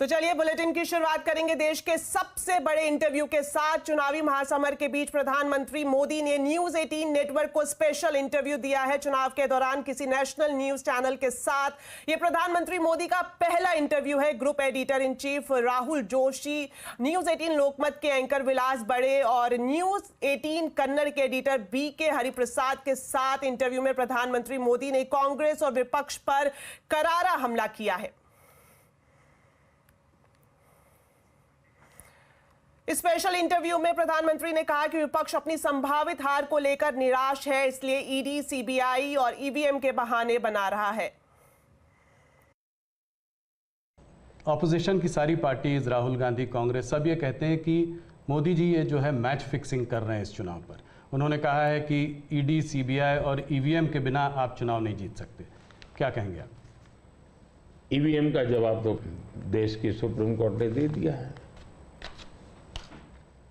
तो चलिए बुलेटिन की शुरुआत करेंगे देश के सबसे बड़े इंटरव्यू के साथ। चुनावी महासमर के बीच प्रधानमंत्री मोदी ने न्यूज 18 नेटवर्क को स्पेशल इंटरव्यू दिया है। चुनाव के दौरान किसी नेशनल न्यूज चैनल के साथ यह प्रधानमंत्री मोदी का पहला इंटरव्यू है। Group editor in chief Rahul Joshi, news 18 लोकमत के एंकर विलास बड़े और न्यूज 18 कन्नड़ के एडिटर बीके हरिप्रसाद के साथ इंटरव्यू में प्रधानमंत्री मोदी ने कांग्रेस और विपक्ष पर करारा हमला किया है। इस स्पेशल इंटरव्यू में प्रधानमंत्री ने कहा कि विपक्ष अपनी संभावित हार को लेकर निराश है, इसलिए ईडी, सीबीआई और ईवीएम के बहाने बना रहा है। ऑपोजिशन की सारी पार्टीज, राहुल गांधी, कांग्रेस, सब ये कहते हैं कि मोदी जी ये जो है मैच फिक्सिंग कर रहे हैं इस चुनाव पर। उन्होंने कहा है कि ईडी, सीबीआई और ईवीएम के बिना आप चुनाव नहीं जीत सकते। क्या कहेंगे आप? ईवीएम का जवाब तो देश की सुप्रीम कोर्ट ने दे दिया है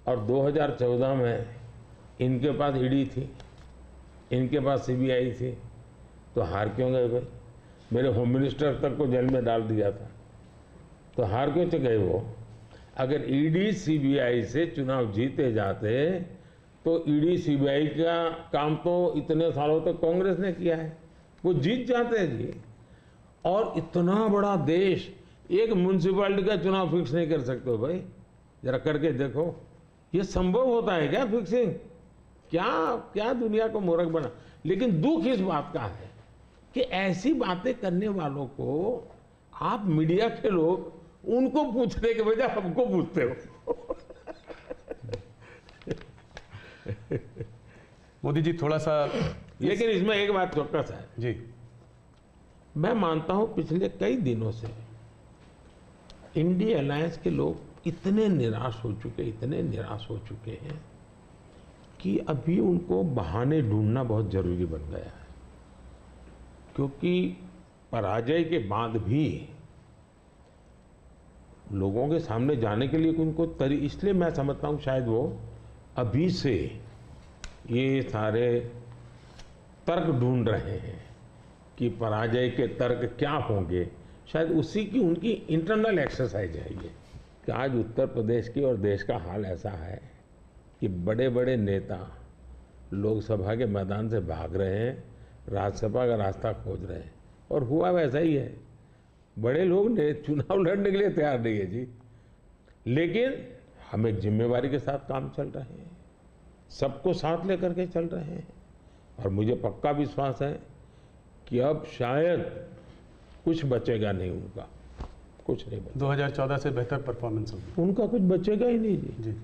और 2014 में इनके पास ईडी थी, इनके पास सीबीआई थी, तो हार क्यों गए भाई? मेरे होम मिनिस्टर तक को जेल में डाल दिया था, तो हार क्यों गए वो? अगर ईडी सीबीआई से चुनाव जीते जाते तो ईडी सीबीआई का काम तो इतने सालों तक कांग्रेस ने किया है, वो जीत जाते हैं जी। और इतना बड़ा देश एक म्यूनसिपैलिटी का चुनाव फिक्स नहीं कर सकते हो भाई, जरा करके देखो। ये संभव होता है क्या फिक्सिंग? क्या दुनिया को मूर्ख बना। लेकिन दुख इस बात का है कि ऐसी बातें करने वालों को आप मीडिया के लोग उनको पूछने के बजाय हमको पूछते हो। मोदी जी थोड़ा सा, लेकिन इसमें एक बात चौकस है जी, मैं मानता हूं पिछले कई दिनों से इंडिया अलायंस के लोग इतने निराश हो चुके हैं कि अभी उनको बहाने ढूंढना बहुत जरूरी बन गया है, क्योंकि पराजय के बाद भी लोगों के सामने जाने के लिए उनको इसलिए मैं समझता हूं शायद वो अभी से ये सारे तर्क ढूंढ रहे हैं कि पराजय के तर्क क्या होंगे। शायद उसी की उनकी इंटरनल एक्सरसाइज है ये कि आज उत्तर प्रदेश की और देश का हाल ऐसा है कि बड़े बड़े नेता लोकसभा के मैदान से भाग रहे हैं, राज्यसभा का रास्ता खोज रहे हैं, और हुआ वैसा ही है। बड़े लोग चुनाव लड़ने के लिए तैयार नहीं है जी, लेकिन हम एक जिम्मेवारी के साथ काम चल रहे हैं, सबको साथ लेकर के चल रहे हैं, और मुझे पक्का विश्वास है कि अब शायद कुछ बचेगा नहीं उनका, कुछ नहीं बचेगा। 2014 से बेहतर परफॉर्मेंस होगी, उनका कुछ बचेगा ही नहीं जी।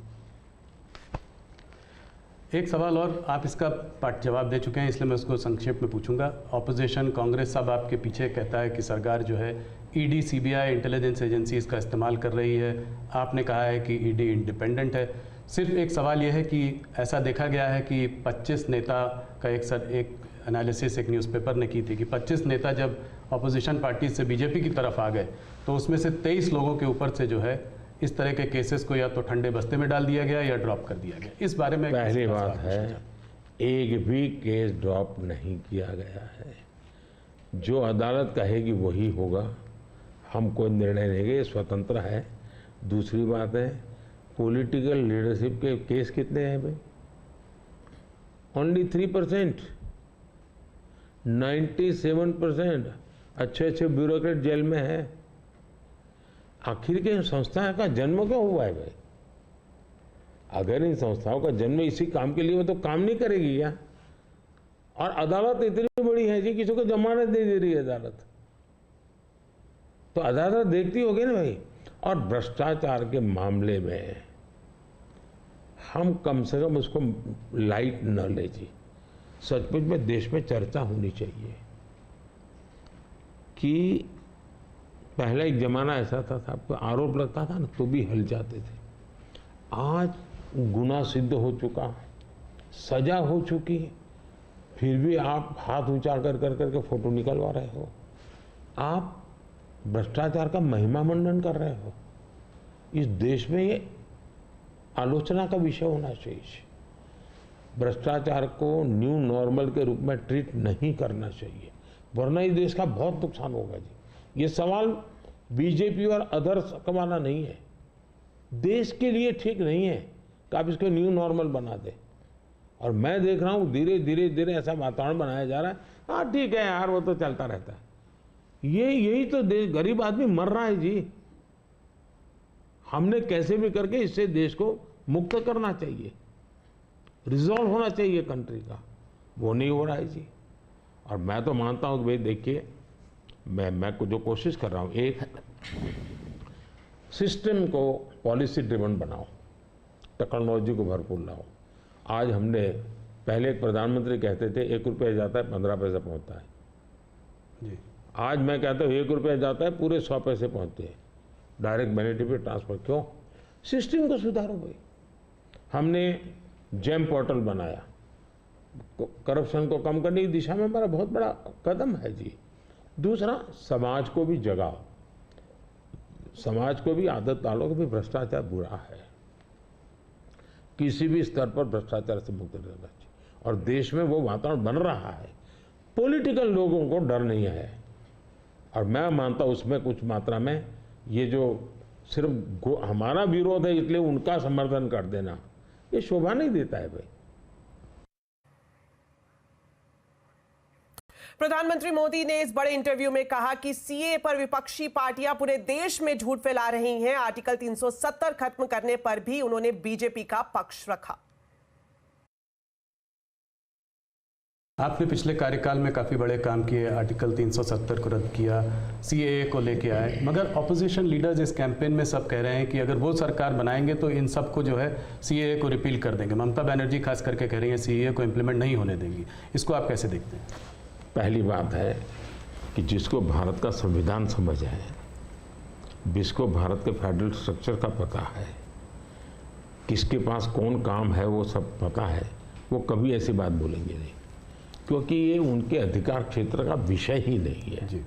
एक सवाल और, आप इसका पार्ट जवाब दे चुके हैं इसलिए मैं उसको संक्षेप में पूछूंगा। ऑपोजिशन कांग्रेस सब आपके पीछे कहता है कि सरकार जो है ईडी, सीबीआई, इंटेलिजेंस एजेंसीज का इस्तेमाल कर रही है। आपने कहा है कि ईडी इंडिपेंडेंट है। सिर्फ एक सवाल यह है कि ऐसा देखा गया है कि 25 नेता का एक एनालिसिस एक न्यूज़पेपर ने की थी कि 25 नेता जब अपोजिशन पार्टी से बीजेपी की तरफ आ गए तो उसमें से 23 लोगों के ऊपर से जो है इस तरह के केसेस को या तो ठंडे बस्ते में डाल दिया गया या ड्रॉप कर दिया गया। इस बारे में पहली बात है, एक भी केस ड्रॉप नहीं किया गया है। जो अदालत कहेगी वही होगा, हम कोई निर्णय नहीं लेंगे, स्वतंत्र है। दूसरी बात है, पॉलिटिकल लीडरशिप के केस कितने हैं भाई? ओनली 3%। 97% अच्छे ब्यूरोक्रेट जेल में है। आखिर के संस्था का जन्म क्यों हुआ है भाई? अगर इन संस्थाओं का जन्म इसी काम के लिए हो तो काम नहीं करेगी क्या? और अदालत इतनी बड़ी है जी, किसी को जमानत नहीं दे रही है अदालत, तो अदालत देखती होगी ना भाई। और भ्रष्टाचार के मामले में हम कम से कम उसको लाइट न ले जी। सचमुच में देश में चर्चा होनी चाहिए कि पहले एक जमाना ऐसा था, आपको आरोप लगता था ना तो भी हिल जाते थे। आज गुनाह सिद्ध हो चुका, सजा हो चुकी, फिर भी आप हाथ ऊंचा कर करके फोटो निकलवा रहे हो। आप भ्रष्टाचार का महिमा मंडन कर रहे हो। इस देश में ये आलोचना का विषय होना चाहिए। भ्रष्टाचार को न्यू नॉर्मल के रूप में ट्रीट नहीं करना चाहिए, वरना इस देश का बहुत नुकसान होगा जी। ये सवाल बीजेपी और अदर्स कमाना नहीं है, देश के लिए ठीक नहीं है कि आप इसको न्यू नॉर्मल बना दें। और मैं देख रहा हूँ धीरे धीरे धीरे ऐसा वातावरण बनाया जा रहा है, हाँ ठीक है यार वो तो चलता रहता है। यही तो देश, गरीब आदमी मर रहा है जी। हमने कैसे भी करके इससे देश को मुक्त करना चाहिए, रिजॉल्व होना चाहिए कंट्री का, वो नहीं हो रहा है जी। और मैं तो मानता हूँ कि भाई देखिए, मैं जो कोशिश कर रहा हूँ, एक सिस्टम को पॉलिसी ड्रिवन बनाओ, टेक्नोलॉजी को भरपूर लाओ। आज हमने, पहले एक प्रधानमंत्री कहते थे 1 रुपया जाता है 15 पैसे पहुंचता है जी। आज मैं कहता हूँ 1 रुपया जाता है पूरे 100 पैसे पहुंचते हैं, डायरेक्ट बेनिफिट ट्रांसफर। क्यों? सिस्टम को सुधारो भाई। हमने जेम पोर्टल बनाया, करप्शन को कम करने की दिशा में हमारा बहुत बड़ा कदम है जी। दूसरा, समाज को भी जगाओ, समाज को भी आदत डालो कि भाई भ्रष्टाचार बुरा है, किसी भी स्तर पर भ्रष्टाचार से मुक्त रहना चाहिए। और देश में वो वातावरण बन रहा है, पॉलिटिकल लोगों को डर नहीं है। और मैं मानता हूं उसमें कुछ मात्रा में ये जो सिर्फ हमारा विरोध है इसलिए उनका समर्थन कर देना, ये शोभा नहीं देता है भाई। प्रधानमंत्री मोदी ने इस बड़े इंटरव्यू में कहा कि सीएए पर विपक्षी पार्टियां पूरे देश में झूठ फैला रही हैं। आर्टिकल 370 खत्म करने पर भी उन्होंने बीजेपी का पक्ष रखा। आपने पिछले कार्यकाल में काफ़ी बड़े काम किए, आर्टिकल 370 को रद्द किया, सीएए को लेके आए, मगर ऑपोजिशन लीडर्स इस कैंपेन में सब कह रहे हैं कि अगर वो सरकार बनाएंगे तो इन सबको जो है सीएए को रिपील कर देंगे। ममता बनर्जी खास करके कह रही हैं सीएए को इम्प्लीमेंट नहीं होने देंगी। इसको आप कैसे देखते हैं? पहली बात है कि जिसको भारत का संविधान समझ है, जिसको भारत के फेडरल स्ट्रक्चर का पता है, किसके पास कौन काम है वो सब पता है, वो कभी ऐसी बात बोलेंगे नहीं, क्योंकि ये उनके अधिकार क्षेत्र का विषय ही नहीं है जी।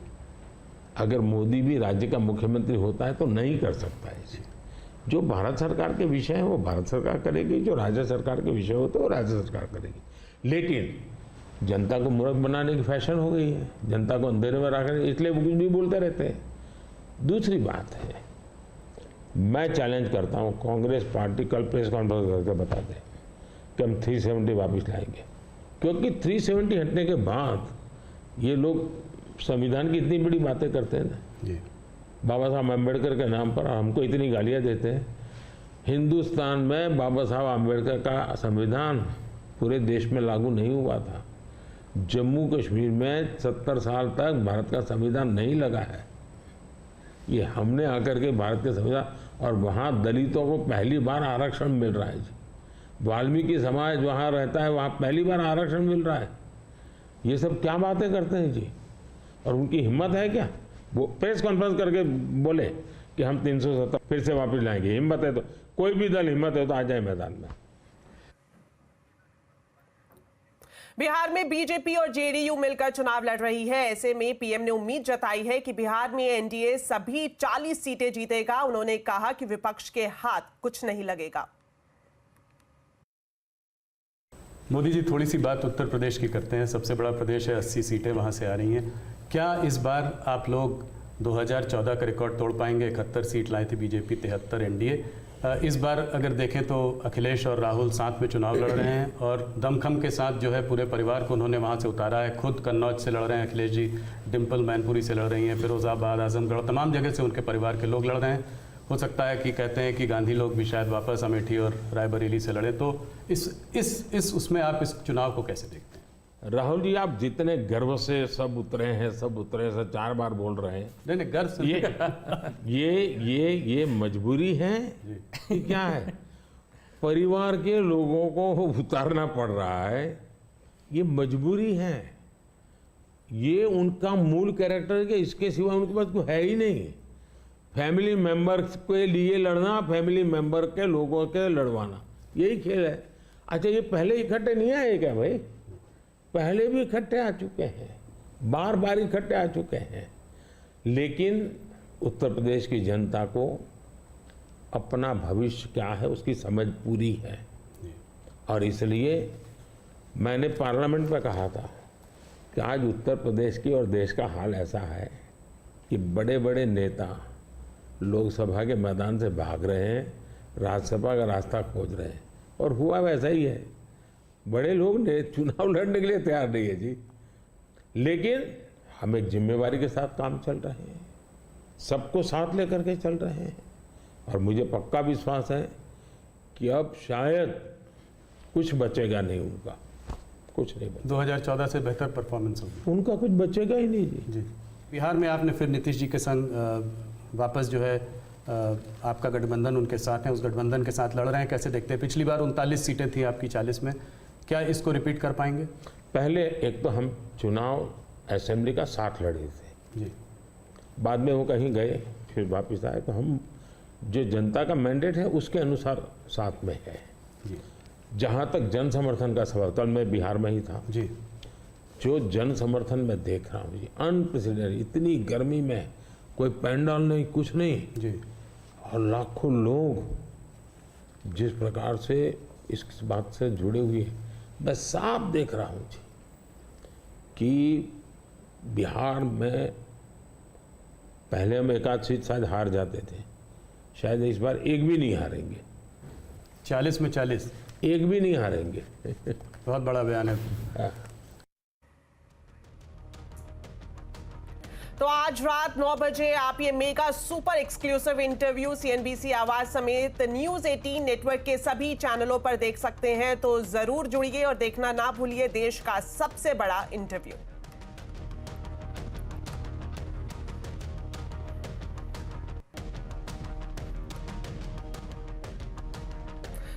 अगर मोदी भी राज्य का मुख्यमंत्री होता है तो नहीं कर सकता है जी। जो भारत सरकार के विषय है वो भारत सरकार करेगी, जो राज्य सरकार के विषय होते हैं वो राज्य सरकार करेगी। लेकिन जनता को मूर्ख बनाने की फैशन हो गई है, जनता को अंधेरे में रखने, इसलिए वो कुछ भी बोलते रहते हैं। दूसरी बात है, मैं चैलेंज करता हूँ कांग्रेस पार्टी कल प्रेस कॉन्फ्रेंस करके बता दें कि हम 370 वापस लाएंगे, क्योंकि 370 हटने के बाद ये लोग संविधान की इतनी बड़ी बातें करते हैं ना जी। बाबा साहब अम्बेडकर के नाम पर हमको इतनी गालियाँ देते हैं। हिंदुस्तान में बाबा साहब अम्बेडकर का संविधान पूरे देश में लागू नहीं हुआ था। जम्मू कश्मीर में 70 साल तक भारत का संविधान नहीं लगा है। ये हमने आकर के भारत के संविधान, और वहाँ दलितों को पहली बार आरक्षण मिल रहा है जी। वाल्मीकि समाज वहाँ रहता है, वहाँ पहली बार आरक्षण मिल रहा है। ये सब क्या बातें करते हैं जी। और उनकी हिम्मत है क्या? वो प्रेस कॉन्फ्रेंस करके बोले कि हम 370 फिर से वापस लाएंगे। हिम्मत है तो कोई भी दल हिम्मत है तो आ जाए मैदान में। बिहार में बीजेपी और जेडीयू मिलकर चुनाव लड़ रही है। ऐसे में पीएम ने उम्मीद जताई है कि बिहार में एनडीए सभी 40 सीटें जीतेगा। उन्होंने कहा कि विपक्ष के हाथ कुछ नहीं लगेगा। मोदी जी, थोड़ी सी बात उत्तर प्रदेश की करते हैं। सबसे बड़ा प्रदेश है, 80 सीटें वहां से आ रही हैं। क्या इस बार आप लोग 2014 का रिकॉर्ड तोड़ पाएंगे? 71 सीट लाई थी बीजेपी, 73 एनडीए। इस बार अगर देखें तो अखिलेश और राहुल साथ में चुनाव लड़ रहे हैं और दमखम के साथ जो है पूरे परिवार को उन्होंने वहां से उतारा है। खुद कन्नौज से लड़ रहे हैं अखिलेश जी, डिम्पल मैनपुरी से लड़ रही हैं, फिरोजाबाद, आजमगढ़, तमाम जगह से उनके परिवार के लोग लड़ रहे हैं। हो सकता है कि कहते हैं कि गांधी लोग भी शायद वापस अमेठी और रायबरेली से लड़े। तो उसमें आप इस चुनाव को कैसे देखते हैं? राहुल जी, आप जितने गर्व से सब उतरे हैं 4 बार बोल रहे हैं। नहीं, गर्व से ये मजबूरी है कि क्या है? परिवार के लोगों को उतारना पड़ रहा है, ये मजबूरी है। ये उनका मूल कैरेक्टर के इसके सिवा उनके पास कोई है ही नहीं। फैमिली मेंबर्स के लिए लड़ना, फैमिली मेंबर के लोगों के लड़वाना, यही खेल है। अच्छा, ये पहले इकट्ठे नहीं आए क्या भाई? पहले भी इकट्ठे आ चुके हैं, बार बार इकट्ठे आ चुके हैं। लेकिन उत्तर प्रदेश की जनता को अपना भविष्य क्या है उसकी समझ पूरी है। और इसलिए मैंने पार्लियामेंट में कहा था कि आज उत्तर प्रदेश की और देश का हाल ऐसा है कि बड़े बड़े नेता लोकसभा के मैदान से भाग रहे हैं, राज्यसभा का रास्ता खोज रहे हैं, और हुआ वैसा ही है। बड़े लोग ने चुनाव लड़ने के लिए तैयार नहीं है जी, लेकिन हम एक जिम्मेवारी के साथ काम चल रहे हैं, सबको साथ लेकर के चल रहे हैं, और मुझे पक्का विश्वास है कि अब शायद कुछ बचेगा नहीं उनका, कुछ नहीं बचेगा। 2014 से बेहतर परफॉर्मेंस होगी, उनका कुछ बचेगा ही नहीं जी। जी। बिहार में आपने फिर नीतीश जी के संग वापस जो है आपका गठबंधन उनके साथ है, उस गठबंधन के साथ लड़ रहे हैं, कैसे देखते हैं? पिछली बार 39 सीटें थी आपकी 40 में, क्या इसको रिपीट कर पाएंगे? पहले एक तो हम चुनाव असेंबली का 60 लड़े थे जी, बाद में वो कहीं गए फिर वापस आए, तो हम जो जनता का मैंडेट है उसके अनुसार साथ में है जी, जहाँ तक जन समर्थन का सवाल, कल मैं बिहार में ही था जी, जो जन समर्थन मैं देख रहा हूँ जी, अनप्रेसिडेंटेड, इतनी गर्मी में कोई पैंडल नहीं, कुछ नहीं जी, और लाखों लोग जिस प्रकार से इस बात से जुड़े हुए हैं, मैं साफ देख रहा हूँ जी कि बिहार में पहले हम एक आध सीट शायद हार जाते थे, शायद इस बार एक भी नहीं हारेंगे। 40 में 40, एक भी नहीं हारेंगे। बहुत बड़ा बयान है। तो आज रात 9 बजे आप ये mega super exclusive interview CNBC आवाज समेत न्यूज 18 नेटवर्क के सभी चैनलों पर देख सकते हैं, तो जरूर जुड़िए और देखना ना भूलिए देश का सबसे बड़ा इंटरव्यू।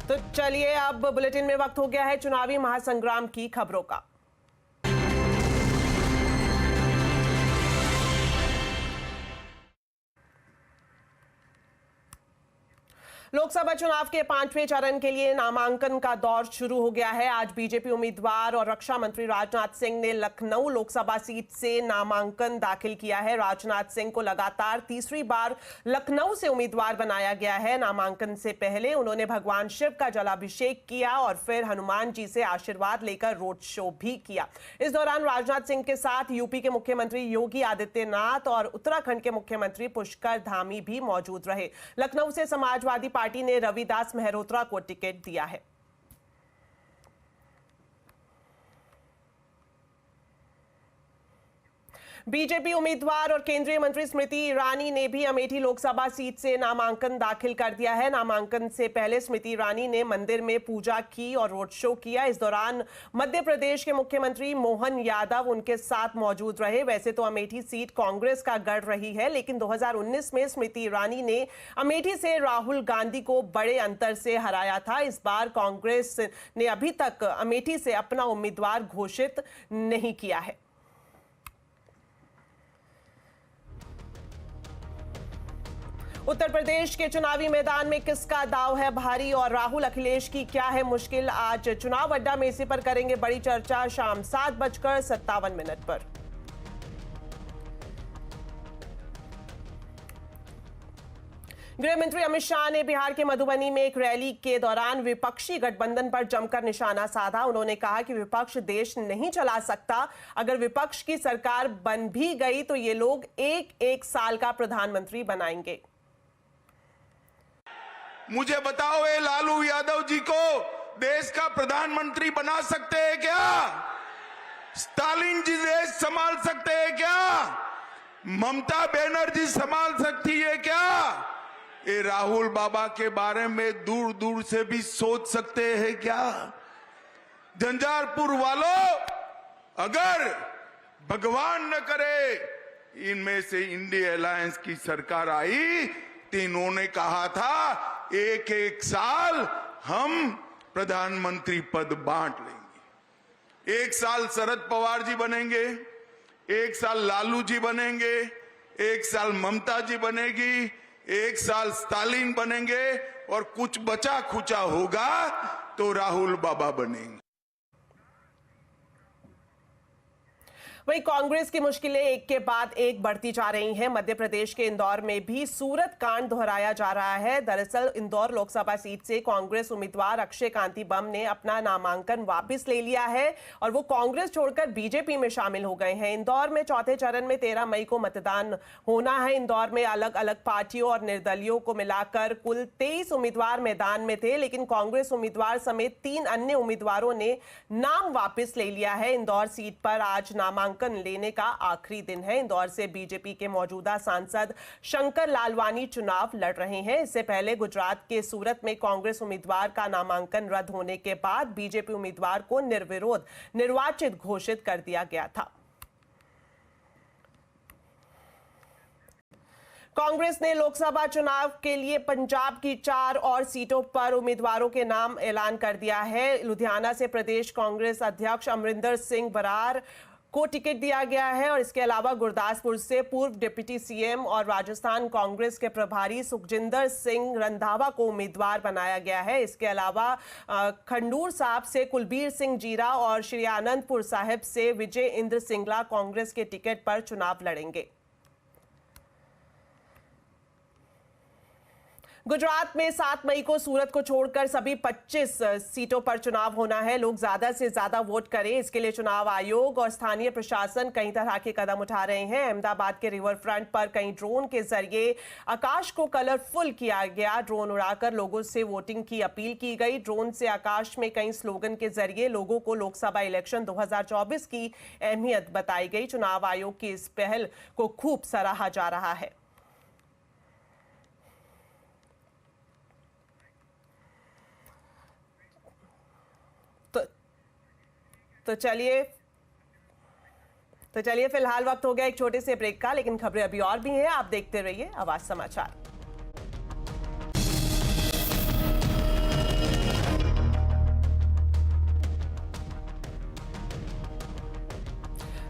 तो चलिए अब बुलेटिन में वक्त हो गया है चुनावी महासंग्राम की खबरों का। लोकसभा चुनाव के 5वें चरण के लिए नामांकन का दौर शुरू हो गया है। आज बीजेपी उम्मीदवार और रक्षा मंत्री राजनाथ सिंह ने लखनऊ लोकसभा सीट से नामांकन दाखिल किया है। राजनाथ सिंह को लगातार तीसरी बार लखनऊ से उम्मीदवार बनाया गया है। नामांकन से पहले उन्होंने भगवान शिव का जलाभिषेक किया और फिर हनुमान जी से आशीर्वाद लेकर रोड शो भी किया। इस दौरान राजनाथ सिंह के साथ यूपी के मुख्यमंत्री योगी आदित्यनाथ और उत्तराखंड के मुख्यमंत्री पुष्कर धामी भी मौजूद रहे। लखनऊ से समाजवादी पार्टी ने रविदास मेहरोत्रा को टिकट दिया है। बीजेपी उम्मीदवार और केंद्रीय मंत्री स्मृति ईरानी ने भी अमेठी लोकसभा सीट से नामांकन दाखिल कर दिया है। नामांकन से पहले स्मृति ईरानी ने मंदिर में पूजा की और रोड शो किया। इस दौरान मध्य प्रदेश के मुख्यमंत्री मोहन यादव उनके साथ मौजूद रहे। वैसे तो अमेठी सीट कांग्रेस का गढ़ रही है, लेकिन 2019 में स्मृति ईरानी ने अमेठी से राहुल गांधी को बड़े अंतर से हराया था। इस बार कांग्रेस ने अभी तक अमेठी से अपना उम्मीदवार घोषित नहीं किया है। उत्तर प्रदेश के चुनावी मैदान में किसका दांव है भारी और राहुल अखिलेश की क्या है मुश्किल? आज चुनाव अड्डा में इसी पर करेंगे बड़ी चर्चा शाम 7:57 पर। गृह मंत्री अमित शाह ने बिहार के मधुबनी में एक रैली के दौरान विपक्षी गठबंधन पर जमकर निशाना साधा। उन्होंने कहा कि विपक्ष देश नहीं चला सकता। अगर विपक्ष की सरकार बन भी गई तो ये लोग एक साल का प्रधानमंत्री बनाएंगे। मुझे बताओ, ये लालू यादव जी को देश का प्रधानमंत्री बना सकते हैं क्या? स्टालिन जी देश संभाल सकते हैं क्या? ममता बनर्जी संभाल सकती है क्या? ये राहुल बाबा के बारे में दूर दूर से भी सोच सकते हैं क्या? झंझारपुर वालों, अगर भगवान न करे इनमें से इंडिया अलायंस की सरकार आई तो इन्होंने कहा था एक साल हम प्रधानमंत्री पद बांट लेंगे। एक साल शरद पवार जी बनेंगे, एक साल लालू जी बनेंगे, एक साल ममता जी बनेगी, एक साल स्टालिन बनेंगे और कुछ बचा खुचा होगा तो राहुल बाबा बनेंगे। वहीं कांग्रेस की मुश्किलें एक के बाद एक बढ़ती जा रही हैं। मध्य प्रदेश के इंदौर में भी सूरत कांड दोहराया जा रहा है। दरअसल इंदौर लोकसभा सीट से कांग्रेस उम्मीदवार अक्षय कांति बम ने अपना नामांकन वापस ले लिया है और वो कांग्रेस छोड़कर बीजेपी में शामिल हो गए हैं। इंदौर में चौथे चरण में 13 मई को मतदान होना है। इंदौर में अलग अलग पार्टियों और निर्दलियों को मिलाकर कुल 23 उम्मीदवार मैदान में थे, लेकिन कांग्रेस उम्मीदवार समेत 3 अन्य उम्मीदवारों ने नाम वापस ले लिया है। इंदौर सीट पर आज नामांकन लेने का आखिरी दिन है। इंदौर से बीजेपी के मौजूदा सांसद शंकर लालवानी चुनाव लड़ रहे हैं। इससे पहले गुजरात के सूरत में कांग्रेस उम्मीदवार का नामांकन रद्द होने के बाद बीजेपी उम्मीदवार को निर्विरोध निर्वाचित घोषित कर दिया गया था। कांग्रेस ने लोकसभा चुनाव के लिए पंजाब की 4 और सीटों पर उम्मीदवारों के नाम ऐलान कर दिया है। लुधियाना से प्रदेश कांग्रेस अध्यक्ष अमरिंदर सिंह बरार को टिकट दिया गया है और इसके अलावा गुरदासपुर से पूर्व डिप्टी सीएम और राजस्थान कांग्रेस के प्रभारी सुखजिंदर सिंह रंधावा को उम्मीदवार बनाया गया है। इसके अलावा खंडूर साहब से कुलबीर सिंह जीरा और श्री आनंदपुर साहिब से विजय इंद्र सिंगला कांग्रेस के टिकट पर चुनाव लड़ेंगे। गुजरात में 7 मई को सूरत को छोड़कर सभी 25 सीटों पर चुनाव होना है। लोग ज्यादा से ज्यादा वोट करें, इसके लिए चुनाव आयोग और स्थानीय प्रशासन कई तरह के कदम उठा रहे हैं। अहमदाबाद के रिवर फ्रंट पर कई ड्रोन के जरिए आकाश को कलरफुल किया गया। ड्रोन उड़ाकर लोगों से वोटिंग की अपील की गई। ड्रोन से आकाश में कई स्लोगन के जरिए लोगों को लोकसभा इलेक्शन 2024 की अहमियत बताई गई। चुनाव आयोग की इस पहल को खूब सराहा जा रहा है। तो चलिए फिलहाल वक्त हो गया एक छोटे से ब्रेक का, लेकिन खबरें अभी और भी हैं। आप देखते रहिए आवाज समाचार।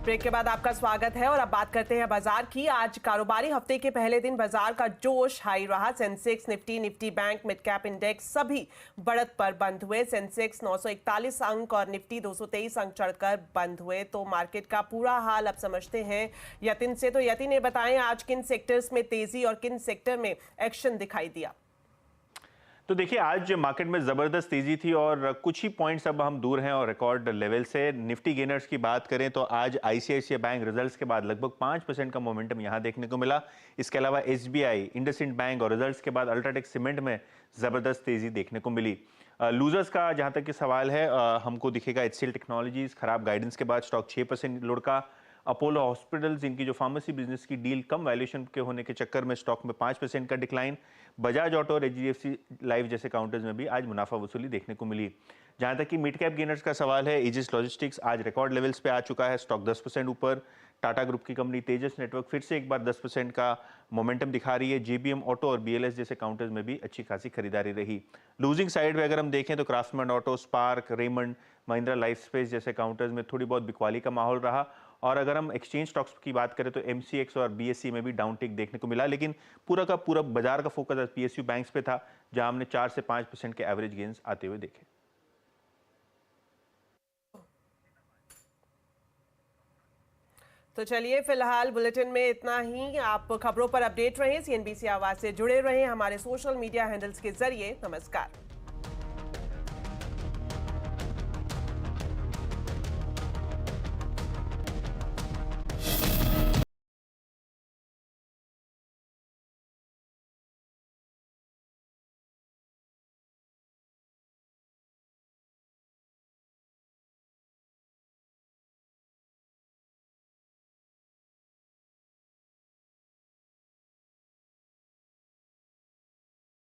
ब्रेक के बाद आपका स्वागत है और अब बात करते हैं बाजार की। आज कारोबारी हफ्ते के पहले दिन बाजार का जोश हाई रहा। Sensex, Nifty bank, mid cap index सभी बढ़त पर बंद हुए। सेंसेक्स 941 अंक और निफ्टी 223 अंक चढ़कर बंद हुए। तो मार्केट का पूरा हाल अब समझते हैं यतिन से। तो यतिन, ये बताएं आज किन सेक्टर्स में तेजी और किन सेक्टर में एक्शन दिखाई दिया? तो देखिए, आज मार्केट में ज़बरदस्त तेज़ी थी और कुछ ही पॉइंट्स अब हम दूर हैं और रिकॉर्ड लेवल से। निफ्टी गेनर्स की बात करें तो आज आईसीआईसीआई बैंक रिजल्ट्स के बाद लगभग 5% का मोमेंटम यहां देखने को मिला। इसके अलावा एसबीआई, इंडसइंड बैंक और रिजल्ट्स के बाद अल्ट्राटेक सीमेंट में ज़बरदस्त तेज़ी देखने को मिली। लूजर्स का जहां तक कि सवाल है, हमको दिखेगा एचसीएल टेक्नोलॉजीज, खराब गाइडेंस के बाद स्टॉक 6% लुढ़का। अपोलो हॉस्पिटल्स, इनकी जो फार्मेसी बिजनेस की डील कम वैल्यूएशन के होने के चक्कर में स्टॉक में 5% का डिक्लाइन। बजाज ऑटो और एचडीएफसी लाइफ जैसे काउंटर्स में भी आज मुनाफा वसूली देखने को मिली। जहां तक कि मिड कैप गेनर्स का सवाल है, एजिस लॉजिस्टिक्स आज रिकॉर्ड लेवल्स पे आ चुका है, स्टॉक 10% ऊपर। टाटा ग्रुप की कंपनी तेजस नेटवर्क फिर से एक बार 10% का मोमेंटम दिखा रही है। जेबीएम ऑटो और बीएलएस जैसे काउंटर्स में भी अच्छी खासी खरीदारी रही। लूजिंग साइड में अगर हम देखें तो craftsman auto, spark, Raymond, Mahindra life space जैसे काउंटर्स में थोड़ी बहुत बिकवाली का माहौल रहा। और अगर हम एक्सचेंज स्टॉक्स की बात करें तो एमसीएक्स और बीएससी में भी डाउन टिक देखने को मिला, लेकिन पूरा का पूरा बाजार का फोकस पीएसयू बैंक्स पे था, जहां हमने 4 से 5% के एवरेज गेन्स आते हुए देखे। तो चलिए फिलहाल बुलेटिन में इतना ही। आप खबरों पर अपडेट रहें, सीएनबीसी आवाज से जुड़े रहें हमारे सोशल मीडिया हैंडल्स के जरिए। नमस्कार।